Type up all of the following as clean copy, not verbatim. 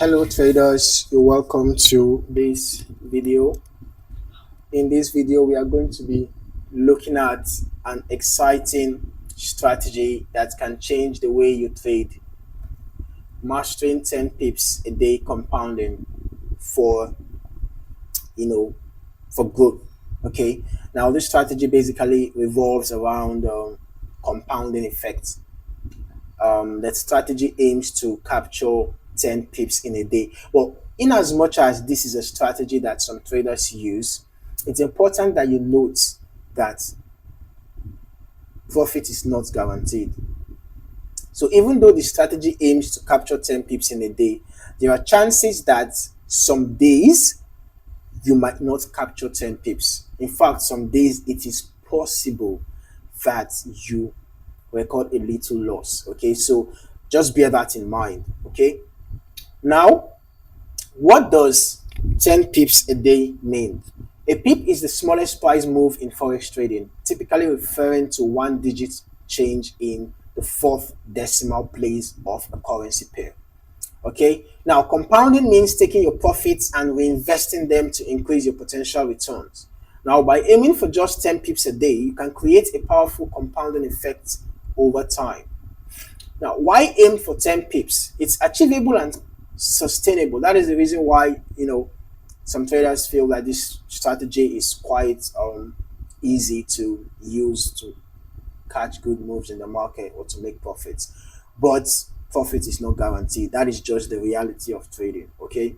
Hello traders, you're welcome to this video. In this video, we are going to be looking at an exciting strategy that can change the way you trade. Mastering 10 pips a day compounding for, for growth. Okay. Now this strategy basically revolves around compounding effect. That strategy aims to capture 10 pips in a day. Well, in as much as this is a strategy that some traders use, it's important that you note that profit is not guaranteed. So even though the strategy aims to capture 10 pips in a day, there are chances that some days you might not capture 10 pips. In fact, some days it is possible that you record a little loss. Okay, so just bear that in mind. Okay, now what does 10 pips a day mean? A pip is the smallest price move in forex trading, typically referring to one digit change in the fourth decimal place of a currency pair. Okay, now compounding means taking your profits and reinvesting them to increase your potential returns. Now, by aiming for just 10 pips a day, you can create a powerful compounding effect over time. Now, why aim for 10 pips? It's achievable and sustainable. That is the reason why, some traders feel that this strategy is quite easy to use to catch good moves in the market or to make profits. But profit is not guaranteed. That is just the reality of trading. Okay.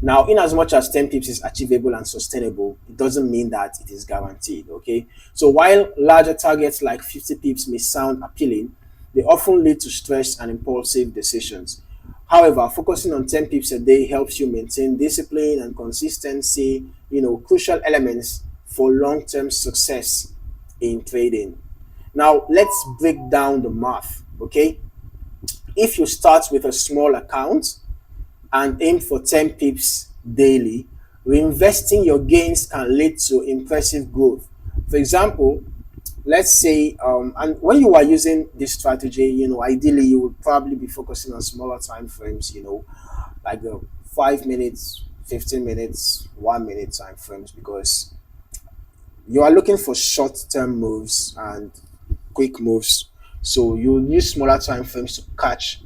Now, in as much as 10 pips is achievable and sustainable, it doesn't mean that it is guaranteed. Okay. So while larger targets like 50 pips may sound appealing, they often lead to stress and impulsive decisions. However, focusing on 10 pips a day helps you maintain discipline and consistency, crucial elements for long-term success in trading. Now, let's break down the math. Okay. If you start with a small account and aim for 10 pips daily, reinvesting your gains can lead to impressive growth. For example, let's say, and when you are using this strategy, ideally you would probably be focusing on smaller time frames, like 5 minutes, 15 minutes, 1 minute time frames, because you are looking for short-term moves and quick moves. So you use smaller time frames to catch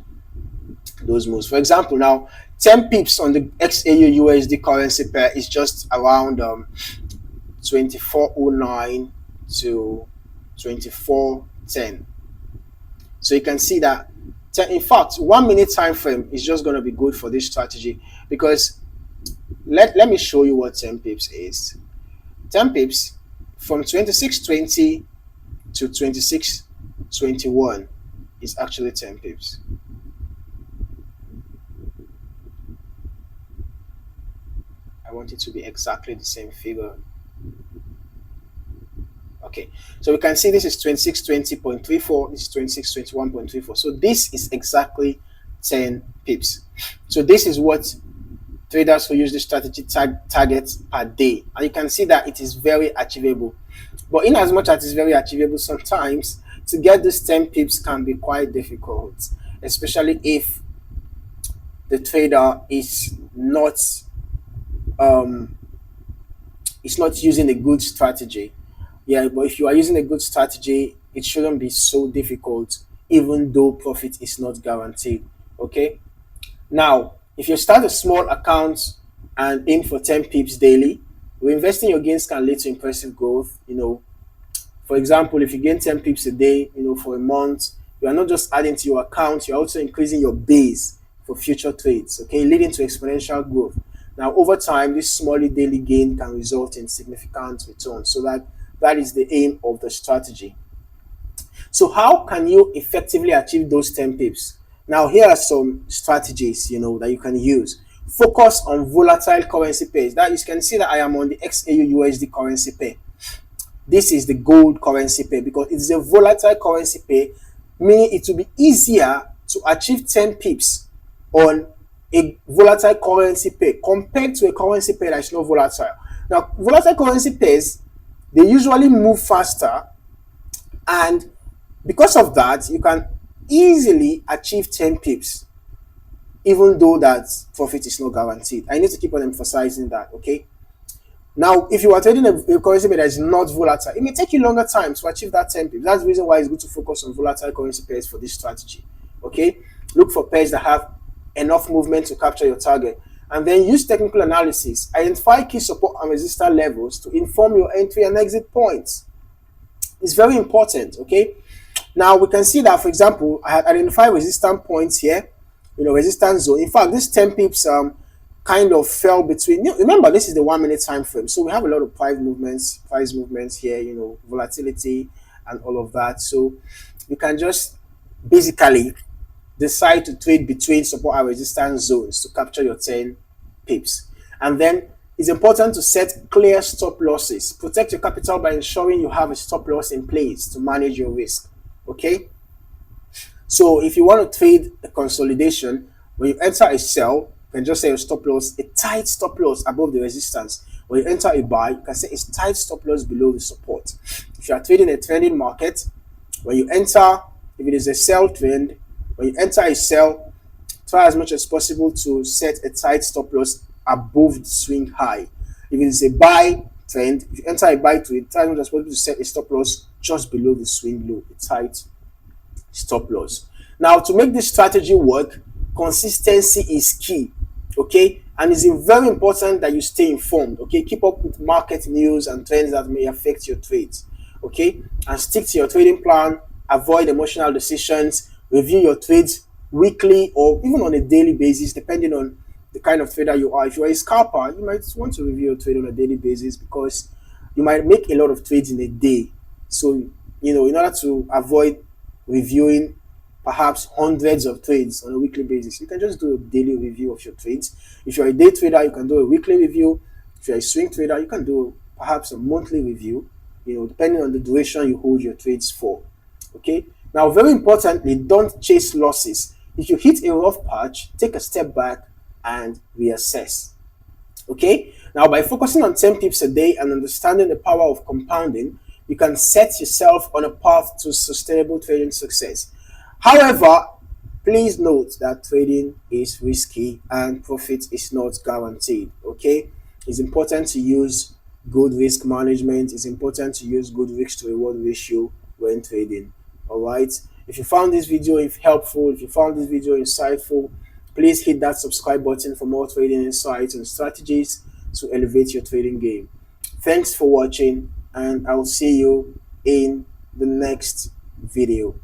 those moves. For example, now 10 pips on the XAU USD currency pair is just around 2409 to 2410. So you can see that, in fact, 1 minute time frame is just going to be good for this strategy, because let me show you what 10 pips is. 10 pips from 2620 to 2621 is actually 10 pips. I want it to be exactly the same figure. Okay, so we can see this is 2620.34, this is 2621.34. So this is exactly 10 pips. So this is what traders who use this strategy target per day. And you can see that it is very achievable. But in as much as it's very achievable, sometimes to get these 10 pips can be quite difficult, especially if the trader is not using a good strategy. Yeah, but if you are using a good strategy, it shouldn't be so difficult, even though profit is not guaranteed. Okay. Now, if you start a small account and aim for 10 pips daily, reinvesting your gains can lead to impressive growth. For example, if you gain 10 pips a day, for a month, you are not just adding to your account, you're also increasing your base for future trades, okay, leading to exponential growth. Now, over time, this small daily gain can result in significant returns. So that is the aim of the strategy. So how can you effectively achieve those 10 pips? Now, here are some strategies, that you can use. Focus on volatile currency pairs. That you can see that I am on the XAU USD currency pair. This is the gold currency pair because it is a volatile currency pair, meaning it will be easier to achieve 10 pips on a volatile currency pair compared to a currency pair that is not volatile. Now, volatile currency pairs, they usually move faster, and because of that, you can easily achieve 10 pips even though that profit is not guaranteed. I need to keep on emphasizing that, okay? Now, if you are trading a currency pair that is not volatile, it may take you longer time to achieve that 10 pips. That's the reason why it's good to focus on volatile currency pairs for this strategy. Okay, look for pairs that have enough movement to capture your target, and then use technical analysis. Identify key support and resistance levels to inform your entry and exit points. It's very important. Okay, now we can see that, for example, I had identified resistance points here, resistance zone. In fact, this 10 pips kind of fell between, remember, this is the 1 minute time frame, so we have a lot of price movements here, volatility and all of that. So you can just basically decide to trade between support and resistance zones to capture your 10 pips. And then it's important to set clear stop losses. Protect your capital by ensuring you have a stop loss in place to manage your risk. Okay, so if you want to trade a consolidation, when you enter a sell, you can just say a stop loss, a tight stop loss above the resistance. When you enter a buy, you can say a tight stop loss below the support. If you are trading a trending market, when you enter, if it is a sell trend, when you enter a sell, try as much as possible to set a tight stop loss above the swing high. If it is a buy trend, if you enter a buy trade, try as much as possible to set a stop loss just below the swing low, a tight stop loss. Now, to make this strategy work, consistency is key. Okay, and it's very important that you stay informed. Okay, keep up with market news and trends that may affect your trades. Okay, and stick to your trading plan. Avoid emotional decisions. Review your trades weekly or even on a daily basis, depending on the kind of trader you are. If you're a scalper, you might want to review your trade on a daily basis because you might make a lot of trades in a day. So, in order to avoid reviewing perhaps hundreds of trades on a weekly basis, you can just do a daily review of your trades. If you're a day trader, you can do a weekly review. If you're a swing trader, you can do perhaps a monthly review, depending on the duration you hold your trades for. Okay, now very importantly, don't chase losses. If you hit a rough patch, take a step back and reassess. Okay, now by focusing on 10 pips a day and understanding the power of compounding, you can set yourself on a path to sustainable trading success. However, please note that trading is risky and profit is not guaranteed. Okay, it's important to use good risk management. It's important to use good risk to reward ratio when trading. All right, if you found this video helpful, if you found this video insightful, please hit that subscribe button for more trading insights and strategies to elevate your trading game. Thanks for watching, and I'll see you in the next video.